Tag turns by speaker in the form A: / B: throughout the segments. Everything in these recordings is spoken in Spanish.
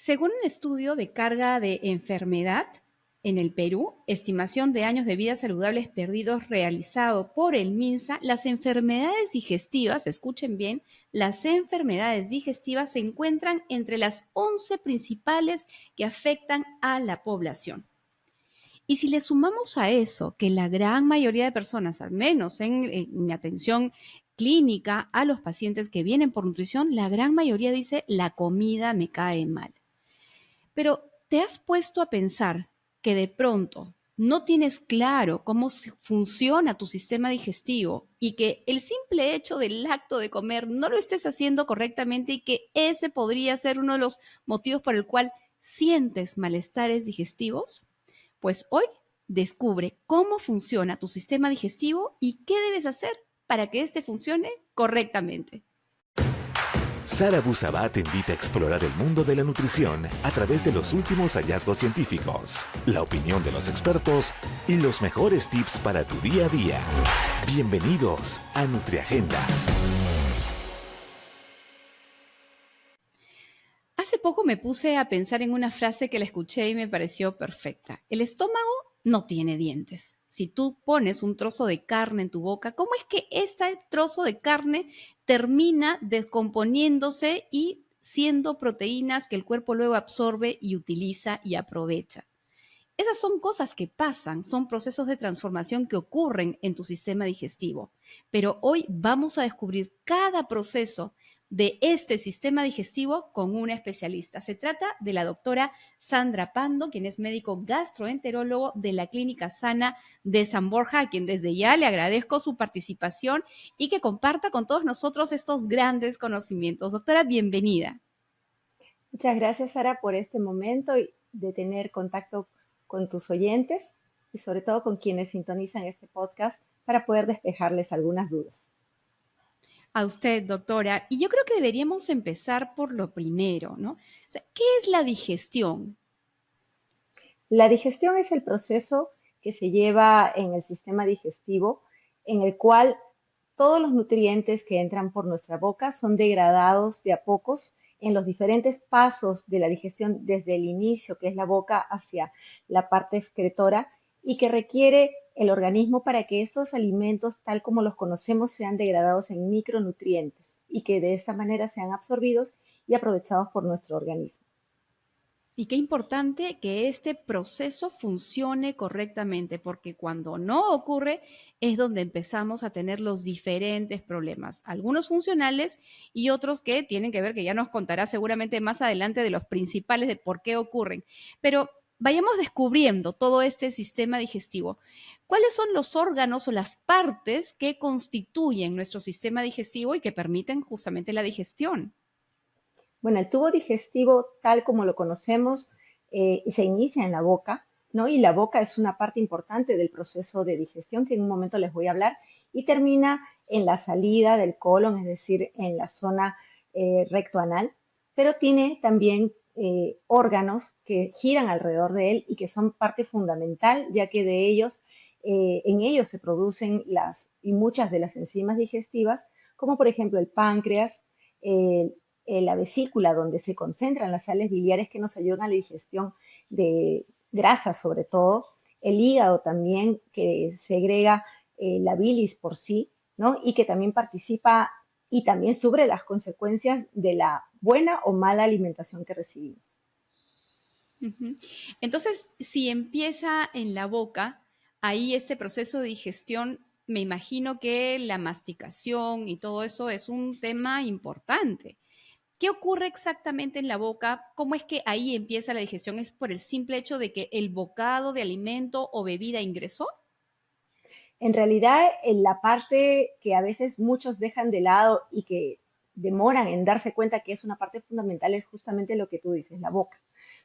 A: Según un estudio de carga de enfermedad en el Perú, estimación de años de vida saludables perdidos realizado por el MINSA, las enfermedades digestivas, escuchen bien, las enfermedades digestivas se encuentran entre las 11 principales que afectan a la población. Y si le sumamos a eso que la gran mayoría de personas, al menos en mi atención clínica a los pacientes que vienen por nutrición, la gran mayoría dice la comida me cae mal. Pero ¿te has puesto a pensar que de pronto no tienes claro cómo funciona tu sistema digestivo y que el simple hecho del acto de comer no lo estés haciendo correctamente y que ese podría ser uno de los motivos por el cual sientes malestares digestivos? Pues hoy descubre cómo funciona tu sistema digestivo y qué debes hacer para que éste funcione correctamente.
B: Sara Busabá te invita a explorar el mundo de la nutrición a través de los últimos hallazgos científicos, la opinión de los expertos y los mejores tips para tu día a día. Bienvenidos a NutriAgenda.
A: Hace poco me puse a pensar en una frase que la escuché y me pareció perfecta. El estómago no tiene dientes. Si tú pones un trozo de carne en tu boca, ¿cómo es que este trozo de carne termina descomponiéndose y siendo proteínas que el cuerpo luego absorbe y utiliza y aprovecha? Esas son cosas que pasan, son procesos de transformación que ocurren en tu sistema digestivo. Pero hoy vamos a descubrir cada proceso de este sistema digestivo con una especialista. Se trata de la doctora Sandra Pando, quien es médico gastroenterólogo de la Clínica Sana de San Borja, a quien desde ya le agradezco su participación y que comparta con todos nosotros estos grandes conocimientos. Doctora, bienvenida.
C: Muchas gracias, Sara, por este momento y de tener contacto con tus oyentes y sobre todo con quienes sintonizan este podcast para poder despejarles algunas dudas.
A: A usted, doctora. Y yo creo que deberíamos empezar por lo primero, ¿no? O sea, ¿qué es la digestión?
C: La digestión es el proceso que se lleva en el sistema digestivo en el cual todos los nutrientes que entran por nuestra boca son degradados de a pocos en los diferentes pasos de la digestión desde el inicio, que es la boca, hacia la parte excretora y que requiere el organismo para que esos alimentos, tal como los conocemos, sean degradados en micronutrientes y que de esa manera sean absorbidos y aprovechados por nuestro organismo.
A: Y qué importante que este proceso funcione correctamente, porque cuando no ocurre es donde empezamos a tener los diferentes problemas, algunos funcionales y otros que tienen que ver, que ya nos contará seguramente más adelante de los principales de por qué ocurren. Pero vayamos descubriendo todo este sistema digestivo. ¿Cuáles son los órganos o las partes que constituyen nuestro sistema digestivo y que permiten justamente la digestión?
C: Bueno, el tubo digestivo, tal como lo conocemos, se inicia en la boca, ¿no? Y la boca es una parte importante del proceso de digestión que en un momento les voy a hablar y termina en la salida del colon, es decir, en la zona rectoanal, pero tiene también órganos que giran alrededor de él y que son parte fundamental, ya que de ellos, en ellos se producen y muchas de las enzimas digestivas, como por ejemplo el páncreas, eh, la vesícula donde se concentran las sales biliares que nos ayudan a la digestión de grasas sobre todo, el hígado también que segrega la bilis por sí, ¿no? Y que también participa y también sufre las consecuencias de la buena o mala alimentación que recibimos.
A: Ujú. Entonces, si empieza en la boca, ahí este proceso de digestión, me imagino que la masticación y todo eso es un tema importante. ¿Qué ocurre exactamente en la boca? ¿Cómo es que ahí empieza la digestión? ¿Es por el simple hecho de que el bocado de alimento o bebida ingresó?
C: En realidad, en la parte que a veces muchos dejan de lado y que demoran en darse cuenta que es una parte fundamental es justamente lo que tú dices, la boca.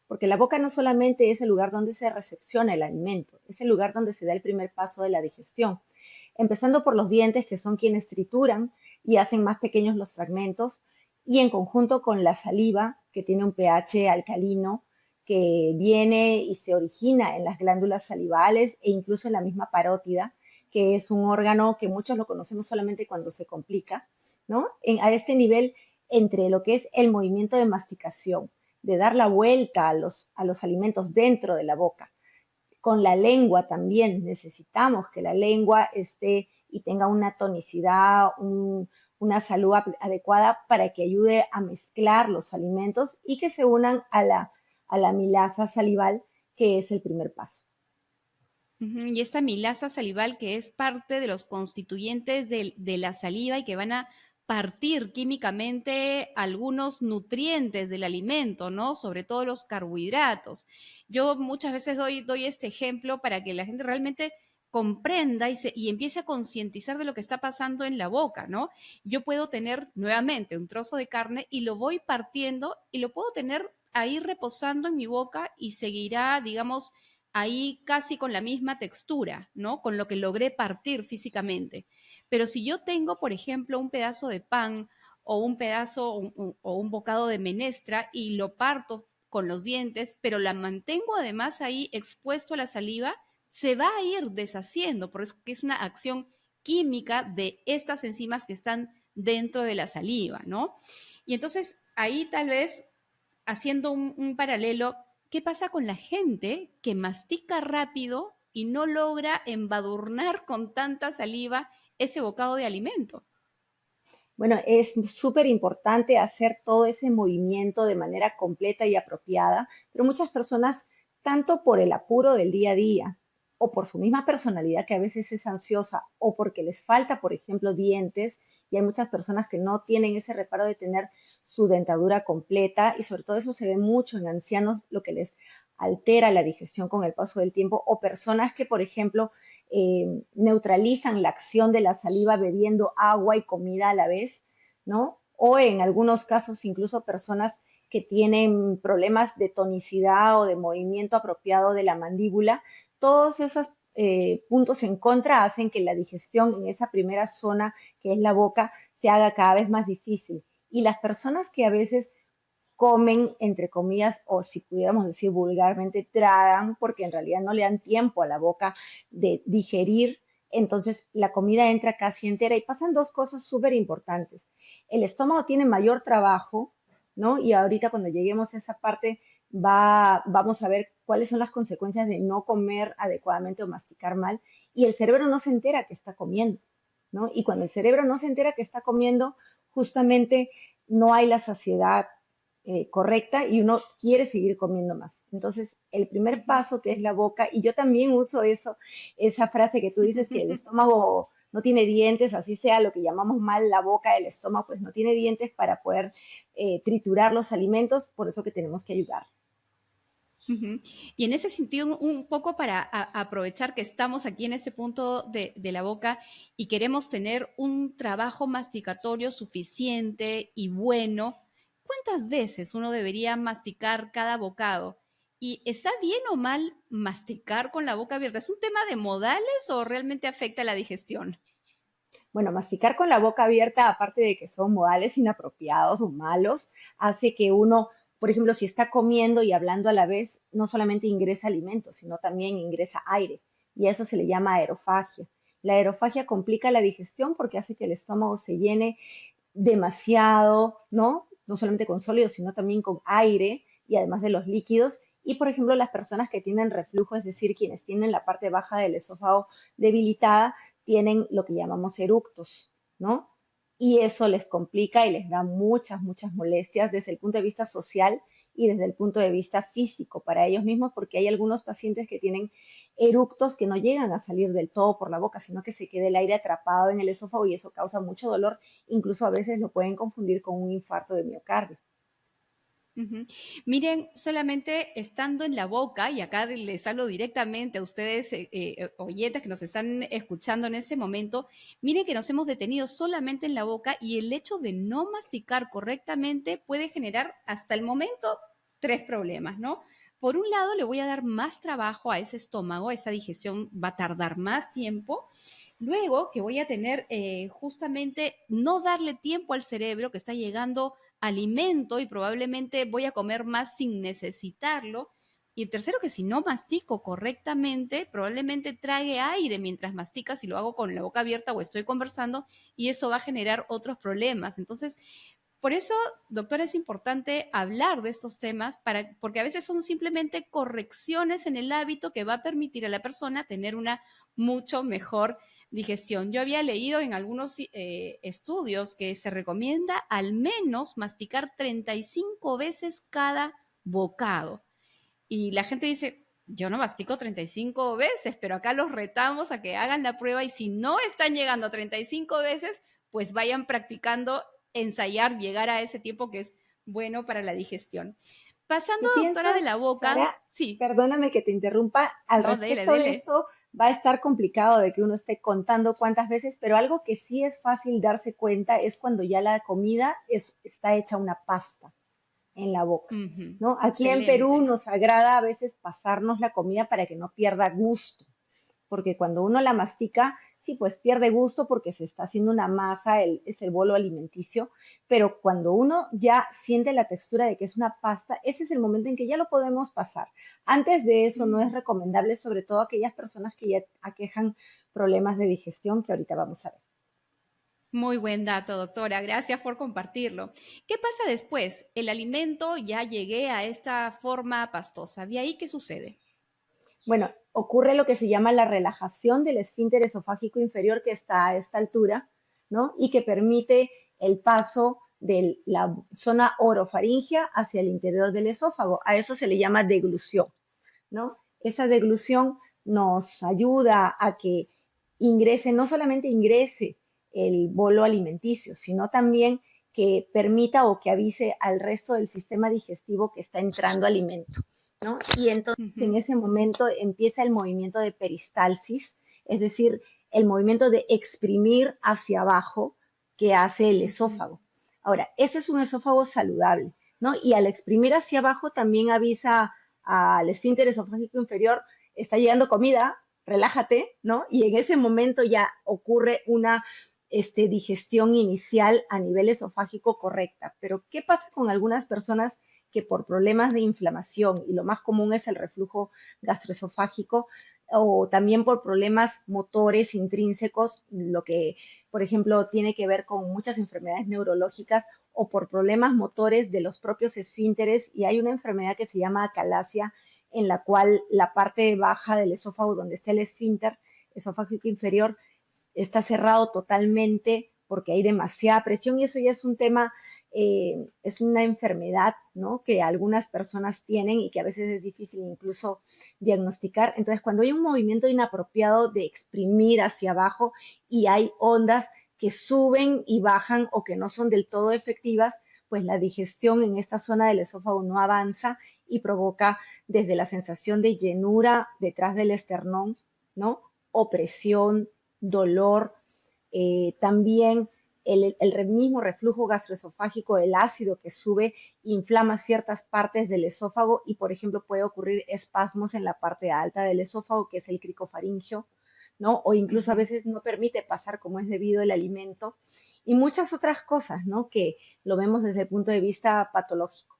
C: Porque la boca no solamente es el lugar donde se recepciona el alimento, es el lugar donde se da el primer paso de la digestión. Empezando por los dientes, que son quienes trituran y hacen más pequeños los fragmentos, y en conjunto con la saliva, que tiene un pH alcalino, que viene y se origina en las glándulas salivales e incluso en la misma parótida, que es un órgano que muchos lo conocemos solamente cuando se complica, ¿no? A este nivel, entre lo que es el movimiento de masticación de dar la vuelta a los alimentos dentro de la boca. Con la lengua también necesitamos que la lengua esté y tenga una tonicidad, una salud adecuada para que ayude a mezclar los alimentos y que se unan a la milasa salival, que es el primer paso.
A: Y esta milasa salival que es parte de los constituyentes de la saliva y que van a partir químicamente algunos nutrientes del alimento, ¿no? Sobre todo los carbohidratos. Yo muchas veces doy este ejemplo para que la gente realmente comprenda y empiece a concientizar de lo que está pasando en la boca, ¿no? Yo puedo tener nuevamente un trozo de carne y lo voy partiendo y lo puedo tener ahí reposando en mi boca y seguirá, digamos, ahí casi con la misma textura, ¿no? Con lo que logré partir físicamente. Pero si yo tengo, por ejemplo, un pedazo de pan o un pedazo o un bocado de menestra y lo parto con los dientes, pero la mantengo además ahí expuesto a la saliva, se va a ir deshaciendo, porque es una acción química de estas enzimas que están dentro de la saliva, ¿no? Y entonces ahí tal vez haciendo un paralelo, ¿qué pasa con la gente que mastica rápido y no logra embadurnar con tanta saliva ese bocado de alimento?
C: Bueno, es súper importante hacer todo ese movimiento de manera completa y apropiada, pero muchas personas, tanto por el apuro del día a día o por su misma personalidad que a veces es ansiosa o porque les falta, por ejemplo, dientes, y hay muchas personas que no tienen ese reparo de tener su dentadura completa y sobre todo eso se ve mucho en ancianos, lo que les altera la digestión con el paso del tiempo o personas que, por ejemplo, neutralizan la acción de la saliva bebiendo agua y comida a la vez, ¿no? O en algunos casos incluso personas que tienen problemas de tonicidad o de movimiento apropiado de la mandíbula. Todos esos puntos en contra hacen que la digestión en esa primera zona que es la boca se haga cada vez más difícil. Y las personas que a veces comen, entre comillas, o si pudiéramos decir vulgarmente, tragan, porque en realidad no le dan tiempo a la boca de digerir, entonces la comida entra casi entera y pasan dos cosas súper importantes. El estómago tiene mayor trabajo, ¿no? Y ahorita cuando lleguemos a esa parte vamos a ver cuáles son las consecuencias de no comer adecuadamente o masticar mal, y el cerebro no se entera que está comiendo, ¿no? Y cuando el cerebro no se entera que está comiendo, justamente no hay la saciedad correcta y uno quiere seguir comiendo más. Entonces, el primer paso que es la boca, y yo también uso eso, esa frase que tú dices que el estómago no tiene dientes, así sea lo que llamamos mal la boca del estómago, pues no tiene dientes para poder triturar los alimentos, por eso que tenemos que ayudar.
A: Ujú. Y en ese sentido, un poco para aprovechar que estamos aquí en ese punto de la boca y queremos tener un trabajo masticatorio suficiente y bueno, ¿cuántas veces uno debería masticar cada bocado? ¿Y está bien o mal masticar con la boca abierta? ¿Es un tema de modales o realmente afecta la digestión?
C: Bueno, masticar con la boca abierta, aparte de que son modales inapropiados o malos, hace que uno, por ejemplo, si está comiendo y hablando a la vez, no solamente ingresa alimentos, sino también ingresa aire. Y a eso se le llama aerofagia. La aerofagia complica la digestión porque hace que el estómago se llene demasiado, ¿no? No solamente con sólidos, sino también con aire y además de los líquidos. Y, por ejemplo, las personas que tienen reflujo, es decir, quienes tienen la parte baja del esófago debilitada, tienen lo que llamamos eructos, ¿no? Y eso les complica y les da muchas molestias desde el punto de vista social y desde el punto de vista físico para ellos mismos, porque hay algunos pacientes que tienen eructos que no llegan a salir del todo por la boca, sino que se queda el aire atrapado en el esófago y eso causa mucho dolor. Incluso a veces lo pueden confundir con un infarto de miocardio.
A: Ujú. Miren, solamente estando en la boca, y acá les hablo directamente a ustedes, oyentes que nos están escuchando en ese momento, miren que nos hemos detenido solamente en la boca y el hecho de no masticar correctamente puede generar hasta el momento tres problemas, ¿no? Por un lado, le voy a dar más trabajo a ese estómago, esa digestión va a tardar más tiempo. Luego que voy a tener justamente no darle tiempo al cerebro que está llegando alimento y probablemente voy a comer más sin necesitarlo. Y el tercero, que si no mastico correctamente, probablemente trague aire mientras mastica si lo hago con la boca abierta o estoy conversando y eso va a generar otros problemas. Entonces, Por eso, doctora, es importante hablar de estos temas porque a veces son simplemente correcciones en el hábito que va a permitir a la persona tener una mucho mejor digestión. Yo había leído en algunos estudios que se recomienda al menos masticar 35 veces cada bocado. Y la gente dice, yo no mastico 35 veces, pero acá los retamos a que hagan la prueba y si no están llegando a 35 veces, pues vayan practicando, ensayar, llegar a ese tiempo que es bueno para la digestión. Pasando,
C: Yo
A: doctora, de
C: pienso,
A: la boca,
C: Sara,
A: sí,
C: perdóname que te interrumpa, al
A: no, dele,
C: respecto de
A: dele.
C: esto va a estar complicado de que uno esté contando cuántas veces, pero algo que sí es fácil darse cuenta es cuando ya la comida está hecha una pasta en la boca,
A: Ujú,
C: ¿no? Aquí en Perú
A: excelente.
C: nos agrada a veces pasarnos la comida para que no pierda gusto, porque cuando uno la mastica, sí, pues pierde gusto porque se está haciendo una masa, es el bolo alimenticio, pero cuando uno ya siente la textura de que es una pasta, ese es el momento en que ya lo podemos pasar. Antes de eso no es
A: Mm.
C: recomendable, sobre todo aquellas personas que ya aquejan problemas de digestión, que ahorita vamos a ver.
A: Muy buen dato, doctora. Gracias por compartirlo. ¿Qué pasa después? El alimento ya llegué a esta forma pastosa. ¿De ahí qué sucede?
C: Bueno, ocurre lo que se llama la relajación del esfínter esofágico inferior que está a esta altura, ¿no? Y que permite el paso de la zona orofaringea hacia el interior del esófago. A eso se le llama deglución, ¿no? Esa deglución nos ayuda a que ingrese, no solamente ingrese el bolo alimenticio, sino también que permita o que avise al resto del sistema digestivo que está entrando alimento, ¿no? Y entonces en
A: Ujú,
C: ese momento empieza el movimiento de peristalsis, es decir, el movimiento de exprimir hacia abajo que hace el
A: ujú.
C: esófago. Ahora, eso es un esófago saludable, ¿no? Y al exprimir hacia abajo también avisa al esfínter esofágico inferior, está llegando comida, relájate, ¿no? Y en ese momento ya ocurre una digestión inicial a nivel esofágico correcta. Pero, ¿qué pasa con algunas personas que por problemas de inflamación, y lo más común es el reflujo gastroesofágico, o también por problemas motores intrínsecos, lo que, por ejemplo, tiene que ver con muchas enfermedades neurológicas, o por problemas motores de los propios esfínteres, y hay una enfermedad que se llama acalasia, en la cual la parte baja del esófago, donde está el esfínter esofágico inferior, está cerrado totalmente porque hay demasiada presión y eso ya es un tema, es una enfermedad, ¿no? Que algunas personas tienen y que a veces es difícil incluso diagnosticar. Entonces, cuando hay un movimiento inapropiado de exprimir hacia abajo y hay ondas que suben y bajan o que no son del todo efectivas, pues la digestión en esta zona del esófago no avanza y provoca desde la sensación de llenura detrás del esternón, ¿no? Opresión, dolor, también el mismo reflujo gastroesofágico, el ácido que sube, inflama ciertas partes del esófago y, por ejemplo, puede ocurrir espasmos en la parte alta del esófago, que es el cricofaringio, ¿no? O incluso a
A: Ujú,
C: veces no permite pasar como es debido el alimento y muchas otras cosas, ¿no? Que lo vemos desde el punto de vista patológico.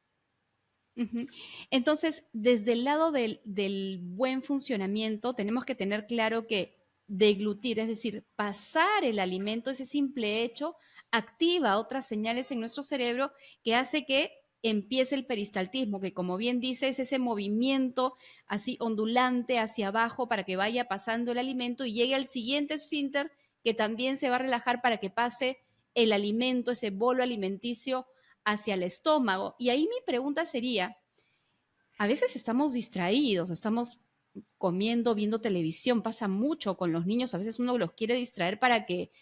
A: ujú. Entonces, desde el lado del buen funcionamiento, tenemos que tener claro que deglutir, es decir, pasar el alimento, ese simple hecho, activa otras señales en nuestro cerebro que hace que empiece el peristaltismo, que como bien dice, es ese movimiento así ondulante hacia abajo para que vaya pasando el alimento y llegue al siguiente esfínter que también se va a relajar para que pase el alimento, ese bolo alimenticio hacia el estómago. Y ahí mi pregunta sería, a veces estamos distraídos, estamos comiendo, viendo televisión, pasa mucho con los niños, a veces uno los quiere distraer para que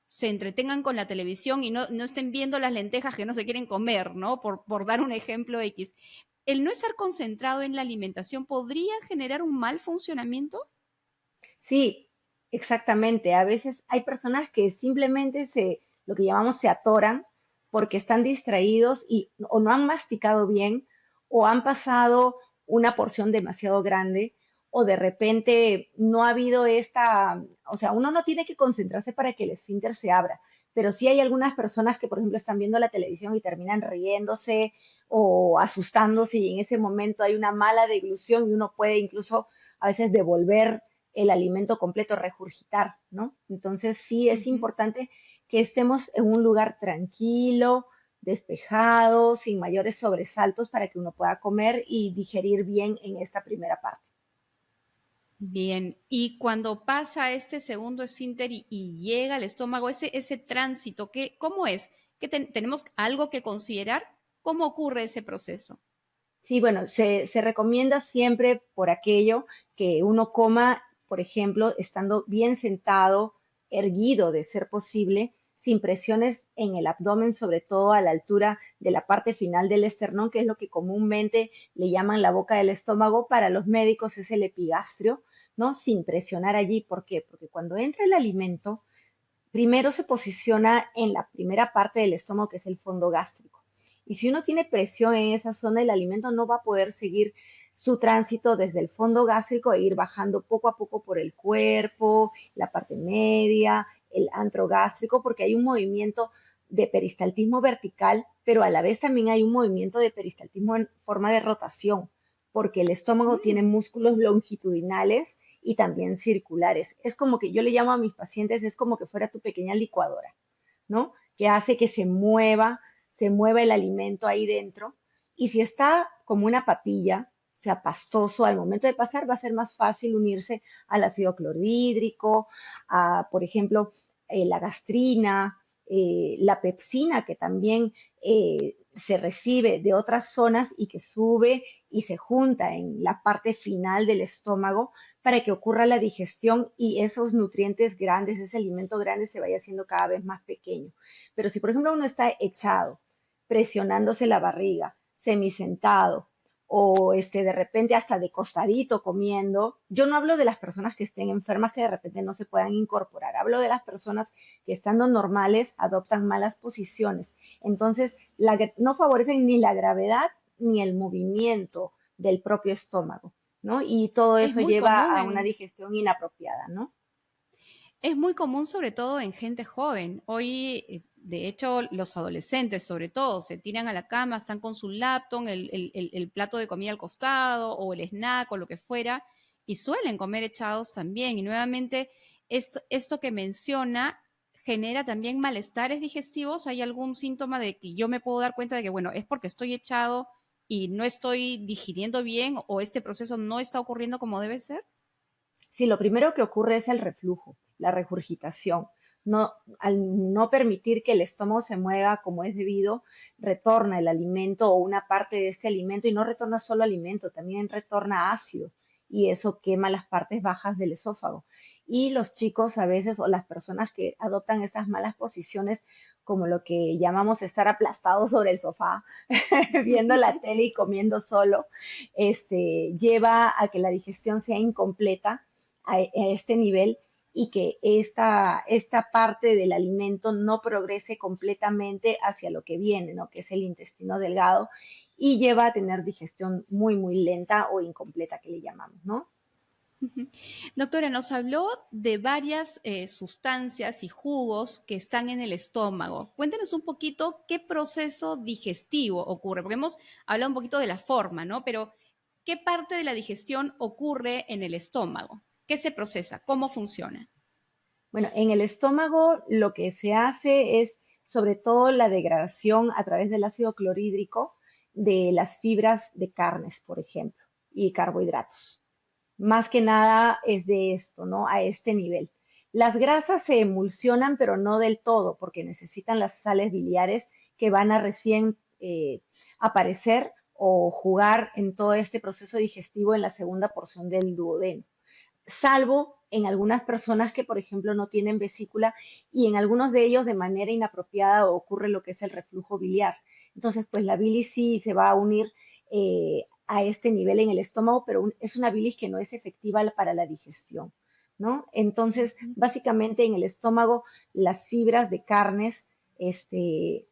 A: se entretengan con la televisión y no estén viendo las lentejas que no se quieren comer, ¿no? Por dar un ejemplo X. ¿El no estar concentrado en la alimentación podría generar un mal funcionamiento?
C: Sí, exactamente. A veces hay personas que simplemente lo que llamamos se atoran porque están distraídos y o no han masticado bien o han pasado una porción demasiado grande o de repente no ha habido o sea, uno no tiene que concentrarse para que el esfínter se abra, pero sí hay algunas personas que, por ejemplo, están viendo la televisión y terminan riéndose o asustándose y en ese momento hay una mala deglución y uno puede incluso a veces devolver el alimento completo, regurgitar, ¿no? Entonces sí es
A: Ujú.
C: importante que estemos en un lugar tranquilo, despejado, sin mayores sobresaltos para que uno pueda comer y digerir bien en esta primera parte.
A: Bien, y cuando pasa este segundo esfínter y llega al estómago, ese tránsito, ¿cómo es? ¿Tenemos algo que considerar? ¿Cómo ocurre ese proceso?
C: Sí, bueno, se recomienda siempre por aquello que uno coma, por ejemplo, estando bien sentado, erguido de ser posible, sin presiones en el abdomen, sobre todo a la altura de la parte final del esternón, que es lo que comúnmente le llaman la boca del estómago. Para los médicos es el epigastrio, ¿no? Sin presionar allí. ¿Por qué? Porque cuando entra el alimento, primero se posiciona en la primera parte del estómago, que es el fondo gástrico. Y si uno tiene presión en esa zona, el alimento no va a poder seguir su tránsito desde el fondo gástrico e ir bajando poco a poco por el cuerpo, la parte media, el antro gástrico, porque hay un movimiento de peristaltismo vertical, pero a la vez también hay un movimiento de peristaltismo en forma de rotación, porque el estómago tiene
A: Mm.
C: músculos longitudinales y también circulares. Es como que yo le llamo a mis pacientes, es como que fuera tu pequeña licuadora, ¿no? Que hace que se mueva el alimento ahí dentro. Y si está como una papilla, o sea, pastoso, al momento de pasar va a ser más fácil unirse al ácido clorhídrico, a, por ejemplo, la gastrina, la pepsina, que también se recibe de otras zonas y que sube y se junta en la parte final del estómago para que ocurra la digestión y esos nutrientes grandes, ese alimento grande se vaya haciendo cada vez más pequeño. Pero si, por ejemplo, uno está echado, presionándose la barriga, semisentado, o de repente hasta de costadito comiendo, yo no hablo de las personas que estén enfermas que de repente no se puedan incorporar, hablo de las personas que estando normales adoptan malas posiciones. Entonces, no favorecen ni la gravedad ni el movimiento del propio estómago, ¿no? Y todo
A: Es
C: eso
A: muy
C: lleva
A: común
C: a una digestión inapropiada, ¿no?
A: Es muy común sobre todo en gente joven. Hoy, de hecho, los adolescentes sobre todo se tiran a la cama, están con su laptop, el plato de comida al costado o el snack o lo que fuera, y suelen comer echados también. Y nuevamente, esto que menciona genera también malestares digestivos. ¿Hay algún síntoma de que yo me puedo dar cuenta de que, bueno, es porque estoy echado y no estoy digiriendo bien o este proceso no está ocurriendo como debe ser?
C: Sí, lo primero que ocurre es el reflujo, la regurgitación. No, al no permitir que el estómago se mueva como es debido, retorna el alimento o una parte de este alimento y no retorna solo alimento, también retorna ácido y eso quema las partes bajas del esófago. Y los chicos a veces o las personas que adoptan esas malas posiciones, como lo que llamamos estar aplastados sobre el sofá, viendo la tele y comiendo solo, lleva a que la digestión sea incompleta a este nivel y que esta parte del alimento no progrese completamente hacia lo que viene, ¿no? Que es el intestino delgado, y lleva a tener digestión muy, muy lenta o incompleta, que le llamamos, ¿no?
A: Doctora, nos habló de varias sustancias y jugos que están en el estómago. Cuéntenos un poquito qué proceso digestivo ocurre, porque hemos hablado un poquito de la forma, ¿no? Pero ¿qué parte de la digestión ocurre en el estómago? ¿Qué se procesa? ¿Cómo funciona?
C: Bueno, en el estómago lo que se hace es sobre todo la degradación a través del ácido clorhídrico de las fibras de carnes, por ejemplo, y carbohidratos. Más que nada es de esto, ¿no? A este nivel. Las grasas se emulsionan, pero no del todo, porque necesitan las sales biliares que van a recién aparecer o jugar en todo este proceso digestivo en la segunda porción del duodeno, salvo en algunas personas que, por ejemplo, no tienen vesícula y en algunos de ellos de manera inapropiada ocurre lo que es el reflujo biliar. Entonces, pues la bilis sí se va a unir a este nivel en el estómago, pero es una bilis que no es efectiva para la digestión, ¿no? Entonces,
A: Ujú.
C: básicamente en el estómago, las fibras de carnes, de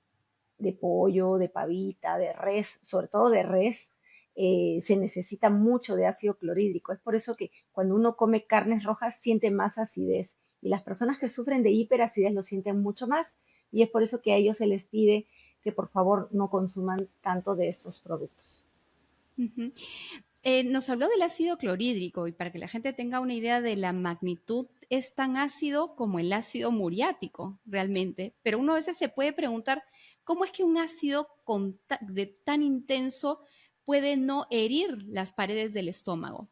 C: pollo, de pavita, de res, sobre todo de res, se necesita mucho de ácido clorhídrico. Es por eso que cuando uno come carnes rojas siente más acidez y las personas que sufren de hiperacidez lo sienten mucho más y es por eso que a ellos se les pide que por favor no consuman tanto de estos productos.
A: Ujú. Nos habló del ácido clorhídrico y para que la gente tenga una idea de la magnitud, es tan ácido como el ácido muriático realmente. Pero uno a veces se puede preguntar, ¿Cómo es que un ácido de tan intenso puede no herir las paredes del estómago?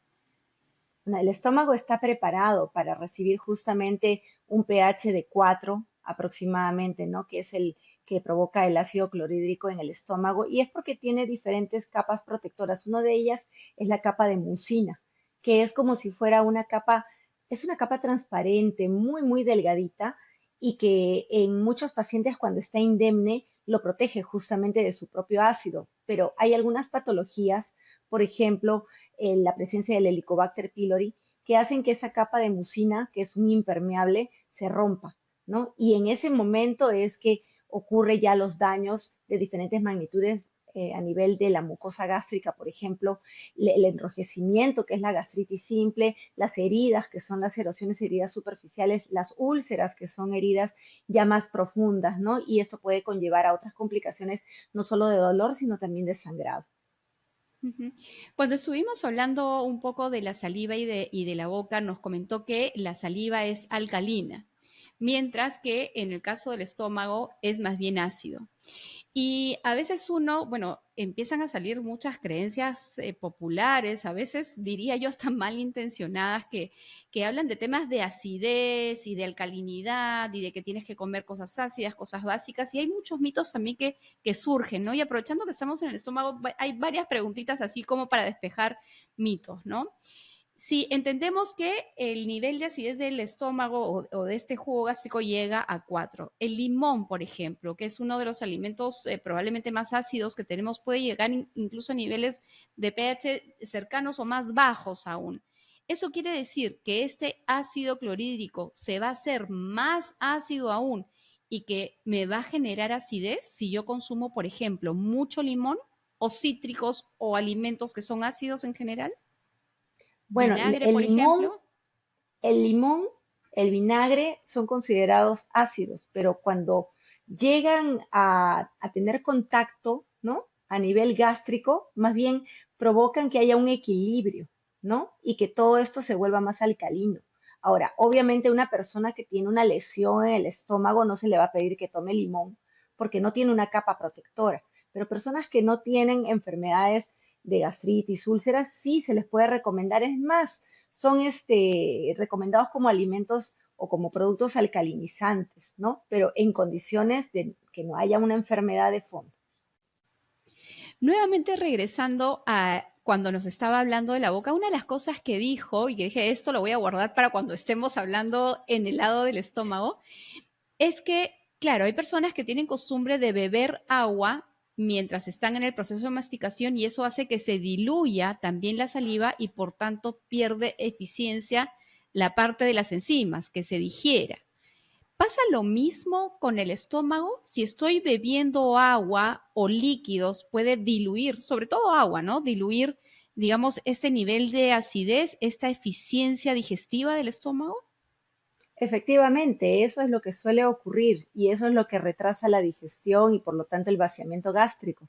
C: Bueno, el estómago está preparado para recibir justamente un pH de 4 aproximadamente, ¿no? Que es el que provoca el ácido clorhídrico en el estómago y es porque tiene diferentes capas protectoras. Una de ellas es la capa de mucina, que es como si fuera una capa, es una capa transparente, muy, muy delgadita y que en muchos pacientes cuando está indemne lo protege justamente de su propio ácido. Pero hay algunas patologías, por ejemplo, la presencia del Helicobacter pylori, que hacen que esa capa de mucina, que es un impermeable, se rompa, ¿no? Y en ese momento es que ocurre ya los daños de diferentes magnitudes a nivel de la mucosa gástrica, por ejemplo, el enrojecimiento, que es la gastritis simple, las heridas, que son las erosiones, heridas superficiales, las úlceras, que son heridas ya más profundas, ¿no? Y eso puede conllevar a otras complicaciones, no solo de dolor, sino también de sangrado.
A: Ujú. Cuando estuvimos hablando un poco de la saliva y de la boca, nos comentó que la saliva es alcalina, mientras que en el caso del estómago es más bien ácido. Y a veces uno, bueno, empiezan a salir muchas creencias populares, a veces diría yo hasta malintencionadas, que hablan de temas de acidez y de alcalinidad y de que tienes que comer cosas ácidas, cosas básicas. Y hay muchos mitos también que surgen, ¿no? Y aprovechando que estamos en el estómago, hay varias preguntitas así como para despejar mitos, ¿no? Si entendemos que el nivel de acidez del estómago o de este jugo gástrico llega a 4, el limón, por ejemplo, que es uno de los alimentos probablemente más ácidos que tenemos, puede llegar incluso a niveles de pH cercanos o más bajos aún. Eso quiere decir que este ácido clorhídrico se va a hacer más ácido aún y que me va a generar acidez si yo consumo, por ejemplo, mucho limón o cítricos o alimentos que son ácidos en general.
C: Bueno,
A: Vinagre, por ejemplo.
C: el limón, el vinagre son considerados ácidos, pero cuando llegan a tener contacto, ¿no? A nivel gástrico, más bien provocan que haya un equilibrio, ¿no? Y que todo esto se vuelva más alcalino. Ahora, obviamente una persona que tiene una lesión en el estómago no se le va a pedir que tome limón porque no tiene una capa protectora, pero personas que no tienen enfermedades de gastritis, úlceras, sí se les puede recomendar. Es más, son recomendados como alimentos o como productos alcalinizantes, ¿no? Pero en condiciones de que no haya una enfermedad de fondo.
A: Nuevamente regresando a cuando nos estaba hablando de la boca, una de las cosas que dijo, y que dije, esto lo voy a guardar para cuando estemos hablando en el lado del estómago, es que, claro, hay personas que tienen costumbre de beber agua mientras están en el proceso de masticación y eso hace que se diluya también la saliva y por tanto pierde eficiencia la parte de las enzimas, que se digiera. ¿Pasa lo mismo con el estómago? Si estoy bebiendo agua o líquidos, puede diluir, sobre todo agua, ¿no? Diluir, digamos, este nivel de acidez, esta eficiencia digestiva del estómago.
C: Efectivamente, eso es lo que suele ocurrir y eso es lo que retrasa la digestión y por lo tanto el vaciamiento gástrico.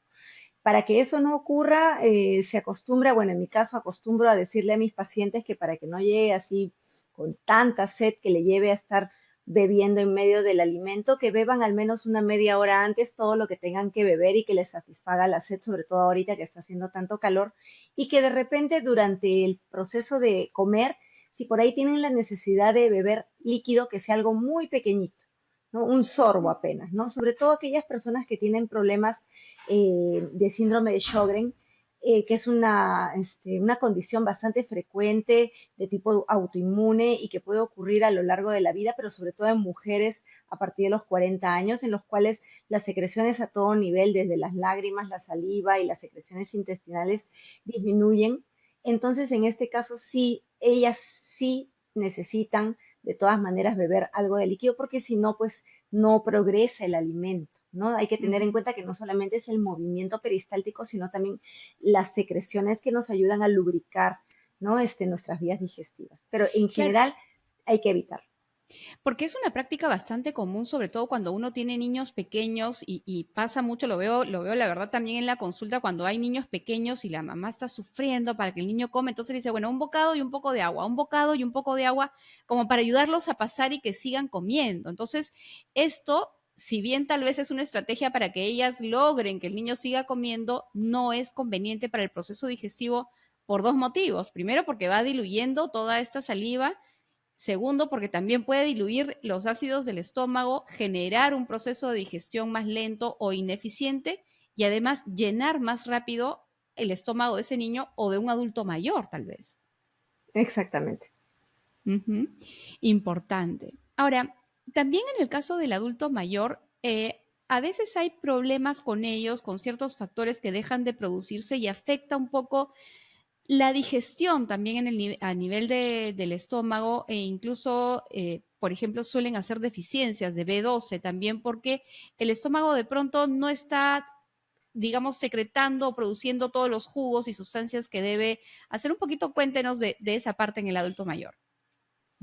C: Para que eso no ocurra, se acostumbra, bueno, en mi caso acostumbro a decirle a mis pacientes que para que no llegue así con tanta sed que le lleve a estar bebiendo en medio del alimento, que beban al menos una media hora antes todo lo que tengan que beber y que les satisfaga la sed, sobre todo ahorita que está haciendo tanto calor, y que de repente durante el proceso de comer, si por ahí tienen la necesidad de beber líquido, que sea algo muy pequeñito, ¿no? Un sorbo apenas, ¿no? Sobre todo aquellas personas que tienen problemas de síndrome de Sjögren, que es una condición bastante frecuente de tipo autoinmune y que puede ocurrir a lo largo de la vida, pero sobre todo en mujeres a partir de los 40 años, en los cuales las secreciones a todo nivel, desde las lágrimas, la saliva y las secreciones intestinales disminuyen. Entonces, en este caso, sí, ellas sí necesitan de todas maneras beber algo de líquido porque si no, pues no progresa el alimento, ¿no? Hay que tener en
A: Ujú.
C: cuenta que no solamente es el movimiento peristáltico, sino también las secreciones que nos ayudan a lubricar, ¿no? Nuestras vías digestivas. Pero en
A: Claro,
C: general hay que evitar.
A: porque es una práctica bastante común, sobre todo cuando uno tiene niños pequeños y pasa mucho, lo veo la verdad también en la consulta cuando hay niños pequeños y la mamá está sufriendo para que el niño come, entonces le dice, bueno, un bocado y un poco de agua, un bocado y un poco de agua, como para ayudarlos a pasar y que sigan comiendo. Entonces, esto si bien tal vez es una estrategia para que ellas logren que el niño siga comiendo, no es conveniente para el proceso digestivo por dos motivos. Primero, porque va diluyendo toda esta saliva. Segundo, porque también puede diluir los ácidos del estómago, generar un proceso de digestión más lento o ineficiente y además llenar más rápido el estómago de ese niño o de un adulto mayor, tal vez.
C: Exactamente.
A: Ujú. Importante. Ahora, también en el caso del adulto mayor, a veces hay problemas con ellos, con ciertos factores que dejan de producirse y afecta un poco la digestión también a nivel del estómago e incluso, por ejemplo, suelen hacer deficiencias de B12 también porque el estómago de pronto no está, digamos, secretando o produciendo todos los jugos y sustancias que debe hacer. Un poquito cuéntenos de esa parte en el adulto mayor.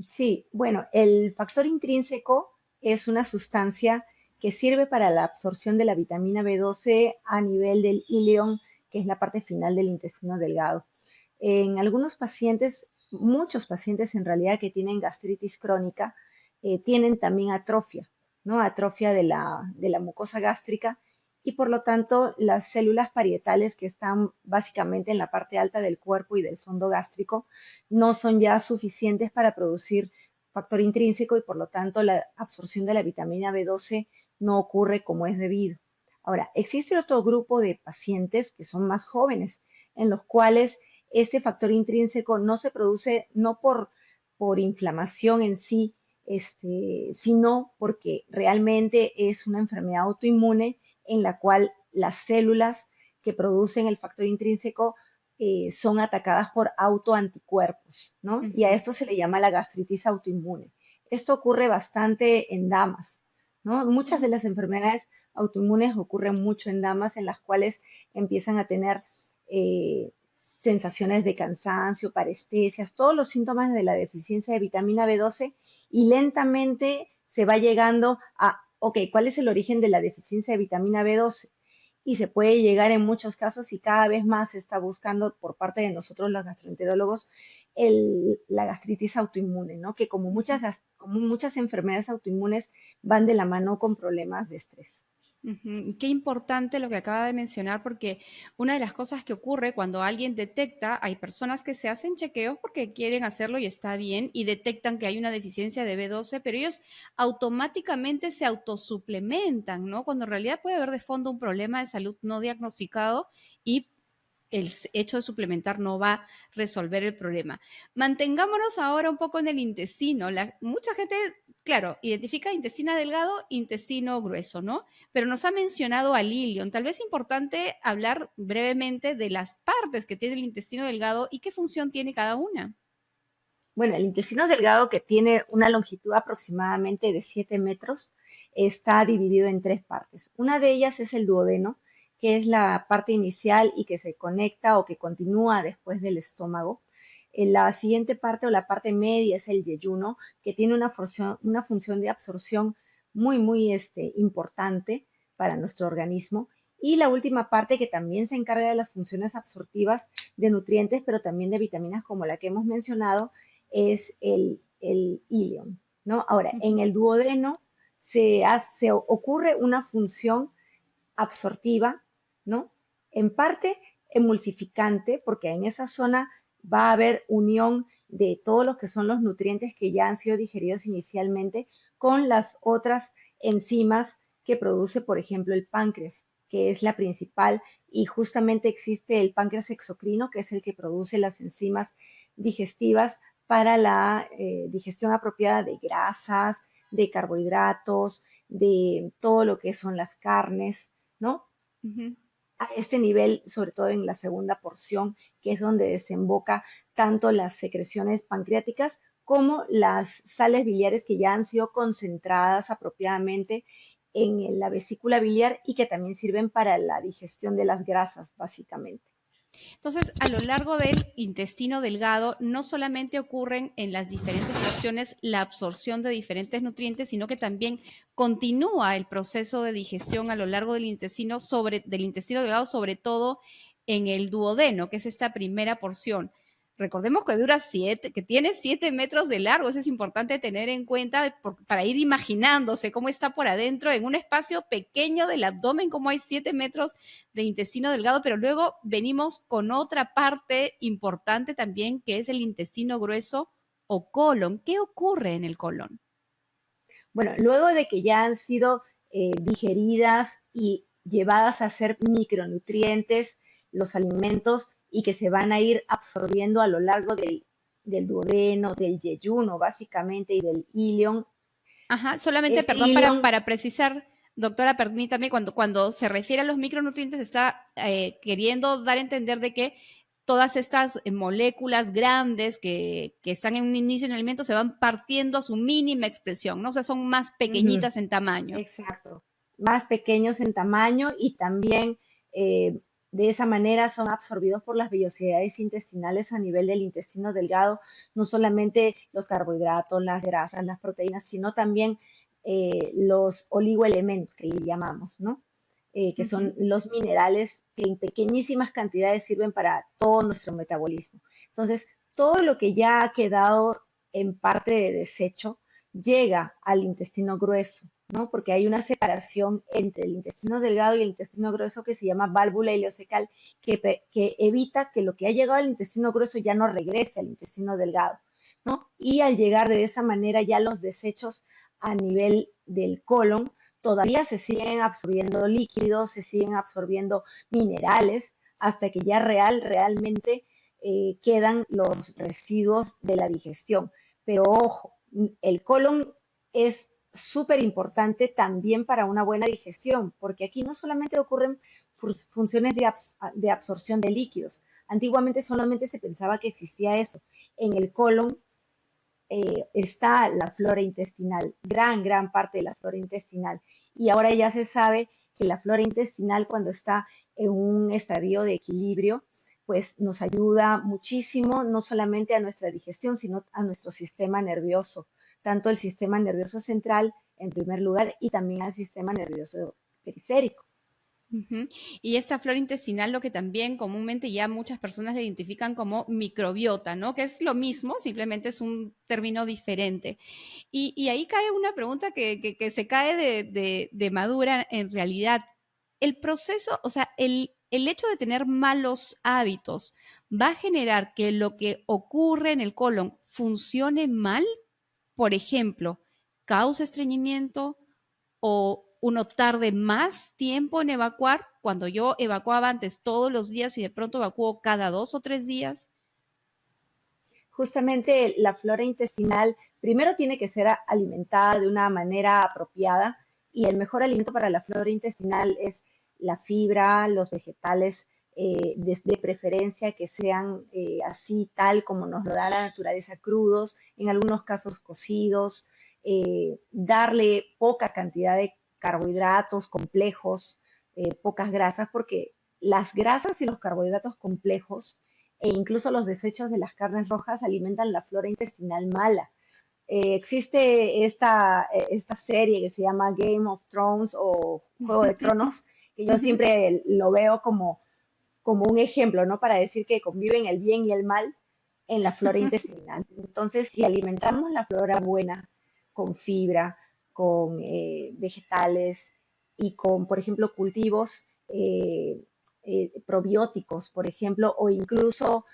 C: Sí, bueno, el factor intrínseco es una sustancia que sirve para la absorción de la vitamina B12 a nivel del ileón, que es la parte final del intestino delgado. En algunos pacientes, muchos pacientes en realidad que tienen gastritis crónica, tienen también atrofia, ¿no? Atrofia de la mucosa gástrica y por lo tanto las células parietales que están básicamente en la parte alta del cuerpo y del fondo gástrico no son ya suficientes para producir factor intrínseco y por lo tanto la absorción de la vitamina B12 no ocurre como es debido. Ahora, existe otro grupo de pacientes que son más jóvenes, en los cuales este factor intrínseco no se produce no por inflamación en sí, sino porque realmente es una enfermedad autoinmune en la cual las células que producen el factor intrínseco son atacadas por autoanticuerpos, ¿no? Y a
A: Ujú.
C: esto se le llama la gastritis autoinmune. Esto ocurre bastante en damas, ¿no? Muchas de las enfermedades autoinmunes ocurren mucho en damas en las cuales empiezan a tener sensaciones de cansancio, parestesias, todos los síntomas de la deficiencia de vitamina B12 y lentamente se va llegando a, ok, ¿cuál es el origen de la deficiencia de vitamina B12? Y se puede llegar en muchos casos y cada vez más se está buscando por parte de nosotros los gastroenterólogos la gastritis autoinmune, ¿no? Que como muchas enfermedades autoinmunes van de la mano con problemas de estrés.
A: Ujú. Y qué importante lo que acaba de mencionar, porque una de las cosas que ocurre cuando alguien detecta, hay personas que se hacen chequeos porque quieren hacerlo y está bien, y detectan que hay una deficiencia de B12, pero ellos automáticamente se autosuplementan, ¿no? Cuando en realidad puede haber de fondo un problema de salud no diagnosticado y hecho de suplementar no va a resolver el problema. Mantengámonos ahora un poco en el intestino. Mucha gente, claro, identifica intestino delgado, intestino grueso, ¿no? Pero nos ha mencionado al ilion. Tal vez es importante hablar brevemente de las partes que tiene el intestino delgado y qué función tiene cada una.
C: Bueno, el intestino delgado, que tiene una longitud aproximadamente de 7 metros, está dividido en tres partes. Una de ellas es el duodeno, que es la parte inicial y que se conecta o que continúa después del estómago. La siguiente parte o la parte media es el yeyuno, que tiene una función de absorción muy importante para nuestro organismo. Y la última parte que también se encarga de las funciones absortivas de nutrientes, pero también de vitaminas como la que hemos mencionado, es el ilion, ¿no? Ahora, en
A: Ujú.
C: el duodeno ocurre una función absortiva, ¿no? En parte emulsificante, porque en esa zona va a haber unión de todos los que son los nutrientes que ya han sido digeridos inicialmente con las otras enzimas que produce, por ejemplo, el páncreas, que es la principal, y justamente existe el páncreas exocrino, que es el que produce las enzimas digestivas para la digestión apropiada de grasas, de carbohidratos, de todo lo que son las carnes, ¿no?
A: Ujú.
C: A este nivel, sobre todo en la segunda porción, que es donde desemboca tanto las secreciones pancreáticas como las sales biliares que ya han sido concentradas apropiadamente en la vesícula biliar y que también sirven para la digestión de las grasas, básicamente.
A: Entonces, a lo largo del intestino delgado, no solamente ocurren en las diferentes porciones la absorción de diferentes nutrientes, sino que también continúa el proceso de digestión a lo largo del intestino delgado, sobre todo en el duodeno, que es esta primera porción. recordemos que que tiene 7 metros de largo. Eso es importante tener en cuenta para ir imaginándose cómo está por adentro en un espacio pequeño del abdomen, como hay 7 metros de intestino delgado, pero luego venimos con otra parte importante también, que es el intestino grueso o colon. ¿Qué ocurre en el colon?
C: Bueno, luego de que ya han sido digeridas y llevadas a ser micronutrientes los alimentos y que se van a ir absorbiendo a lo largo del duodeno, del yeyuno básicamente y del ilion.
A: Ajá, solamente,
C: Este
A: perdón,
C: ilion,
A: para precisar, doctora, permítame, cuando se refiere a los micronutrientes está queriendo dar a entender de que todas estas moléculas grandes que están en un inicio en el alimento se van partiendo a su mínima expresión, ¿no? O sea, son más
C: ujú,
A: pequeñitas en tamaño.
C: exacto, más pequeños en tamaño y también eh, de esa manera son absorbidos por las vellosidades intestinales a nivel del intestino delgado, no solamente los carbohidratos, las grasas, las proteínas, sino también los oligoelementos que le llamamos, ¿no? Que son
A: Ujú.
C: los minerales que en pequeñísimas cantidades sirven para todo nuestro metabolismo. Entonces, todo lo que ya ha quedado en parte de desecho llega al intestino grueso, ¿no? Porque hay una separación entre el intestino delgado y el intestino grueso que se llama válvula ileocecal, que evita que lo que ha llegado al intestino grueso ya no regrese al intestino delgado, ¿no? Y al llegar de esa manera ya los desechos a nivel del colon todavía se siguen absorbiendo líquidos, se siguen absorbiendo minerales, hasta que ya realmente quedan los residuos de la digestión. Pero ojo, el colon es súper importante también para una buena digestión, porque aquí no solamente ocurren funciones de absorción de líquidos. Antiguamente solamente se pensaba que existía eso. En el colon está la flora intestinal, gran parte de la flora intestinal. Y ahora ya se sabe que la flora intestinal cuando está en un estadio de equilibrio, pues nos ayuda muchísimo, no solamente a nuestra digestión, sino a nuestro sistema nervioso, tanto el sistema nervioso central en primer lugar y también al sistema nervioso periférico.
A: Ujú. Y esta flora intestinal, lo que también comúnmente ya muchas personas le identifican como microbiota, ¿no? Que es lo mismo, simplemente es un término diferente. Y ahí cae una pregunta que se cae de madura en realidad. El proceso, o sea, el hecho de tener malos hábitos va a generar que lo que ocurre en el colon funcione mal, por ejemplo, causa estreñimiento o uno tarde más tiempo en evacuar cuando yo evacuaba antes todos los días y de pronto evacuo cada 2 o 3 días.
C: Justamente la flora intestinal primero tiene que ser alimentada de una manera apropiada y el mejor alimento para la flora intestinal es la fibra, los vegetales, de preferencia que sean así tal como nos lo da la naturaleza, crudos, en algunos casos cocidos, darle poca cantidad de carbohidratos complejos, pocas grasas, porque las grasas y los carbohidratos complejos e incluso los desechos de las carnes rojas alimentan la flora intestinal mala. Existe esta serie que se llama Game of Thrones o Juego de Tronos, que yo siempre lo veo como un ejemplo, ¿no? Para decir que conviven el bien y el mal en la flora intestinal. Entonces, si alimentamos la flora buena con fibra, con vegetales y con, por ejemplo, cultivos probióticos, por ejemplo, o incluso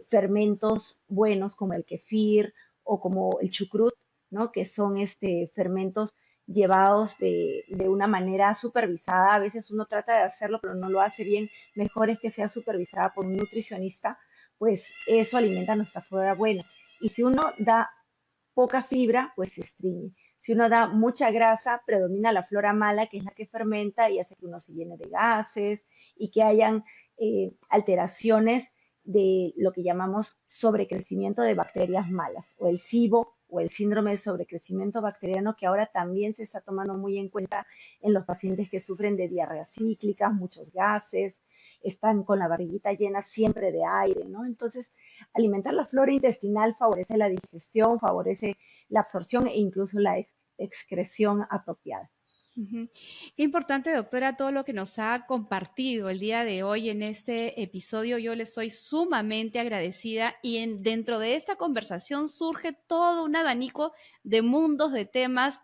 C: fermentos buenos como el kefir o como el chucrut, ¿no? Que son fermentos llevados de una manera supervisada. A veces uno trata de hacerlo, pero no lo hace bien. Mejor es que sea supervisada por un nutricionista, pues eso alimenta nuestra flora buena. Y si uno da poca fibra, pues se estreñe. Si uno da mucha grasa, predomina la flora mala, que es la que fermenta y hace que uno se llene de gases y que hayan alteraciones de lo que llamamos sobrecrecimiento de bacterias malas, o el SIBO, o el síndrome de sobrecrecimiento bacteriano, que ahora también se está tomando muy en cuenta en los pacientes que sufren de diarreas cíclicas, muchos gases, están con la barriguita llena siempre de aire, ¿no? Entonces, alimentar la flora intestinal favorece la digestión, favorece la absorción e incluso la excreción apropiada.
A: Ujú. Qué importante, doctora, todo lo que nos ha compartido el día de hoy en este episodio. Yo le estoy sumamente agradecida y dentro de esta conversación surge todo un abanico de mundos, de temas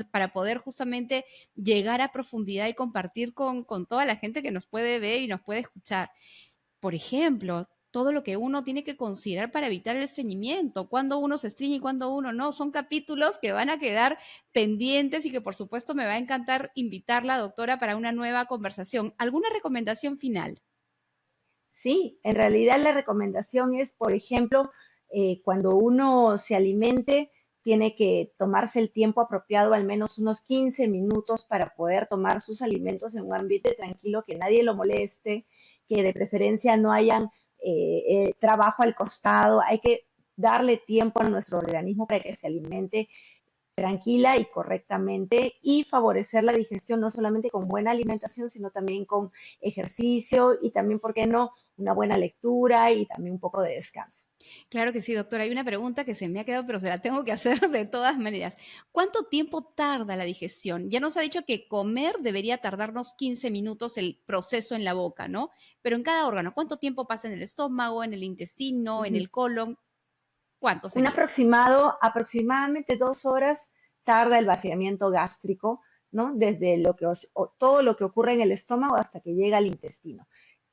A: para poder justamente llegar a profundidad y compartir con toda la gente que nos puede ver y nos puede escuchar. Por ejemplo, todo lo que uno tiene que considerar para evitar el estreñimiento, cuándo uno se estreñe y cuándo uno no. Son capítulos que van a quedar pendientes y que por supuesto me va a encantar invitarla, doctora, para una nueva conversación. ¿Alguna recomendación final?
C: Sí, en realidad la recomendación es, por ejemplo, cuando uno se alimente, tiene que tomarse el tiempo apropiado, al menos unos 15 minutos para poder tomar sus alimentos en un ambiente tranquilo, que nadie lo moleste, que de preferencia no hayan trabajo al costado. Hay que darle tiempo a nuestro organismo para que se alimente tranquila y correctamente y favorecer la digestión no solamente con buena alimentación, sino también con ejercicio y también, ¿por qué no?, una buena lectura y también un poco de descanso.
A: Claro que sí, doctora. Hay una pregunta que se me ha quedado, pero se la tengo que hacer de todas maneras. ¿Cuánto tiempo tarda la digestión? Ya nos ha dicho que comer debería tardarnos 15 minutos el proceso en la boca, ¿no? Pero en cada órgano, ¿cuánto tiempo pasa en el estómago, en el intestino, en
C: Ujú.
A: el colon? ¿Cuánto
C: Un
A: sería?
C: aproximado, aproximadamente 2 horas tarda el vaciamiento gástrico, ¿no? Desde todo lo que ocurre en el estómago hasta que llega al intestino.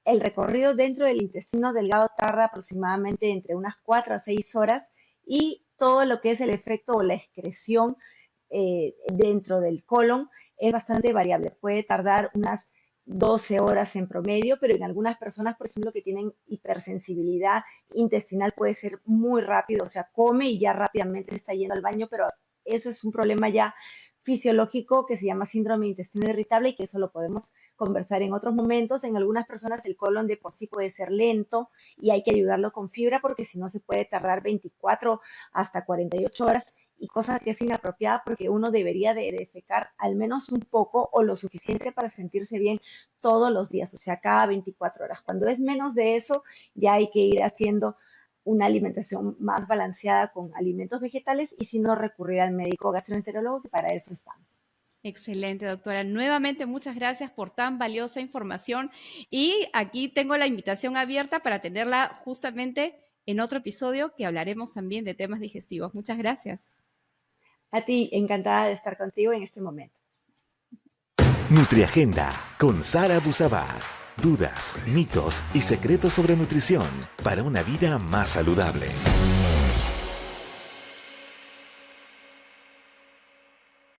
C: El recorrido dentro del intestino delgado tarda aproximadamente entre unas 4 a 6 horas y todo lo que es el efecto o la excreción dentro del colon es bastante variable. Puede tardar unas 12 horas en promedio, pero en algunas personas, por ejemplo, que tienen hipersensibilidad intestinal, puede ser muy rápido, o sea, come y ya rápidamente se está yendo al baño, pero eso es un problema ya fisiológico que se llama síndrome de intestino irritable y que eso lo podemos conversar en otros momentos. En algunas personas el colon de por sí puede ser lento y hay que ayudarlo con fibra porque si no se puede tardar 24 hasta 48 horas y cosa que es inapropiada porque uno debería de defecar al menos un poco o lo suficiente para sentirse bien todos los días, o sea, cada 24 horas. Cuando es menos de eso, ya hay que ir haciendo una alimentación más balanceada con alimentos vegetales y si no recurrir al médico gastroenterólogo, que para eso estamos.
A: Excelente, doctora. Nuevamente, muchas gracias por tan valiosa información. Y aquí tengo la invitación abierta para tenerla justamente en otro episodio que hablaremos también de temas digestivos. Muchas gracias.
C: A ti, encantada de estar contigo en este momento.
B: Nutriagenda con Sara Busabat. Dudas, mitos y secretos sobre nutrición para una vida más saludable.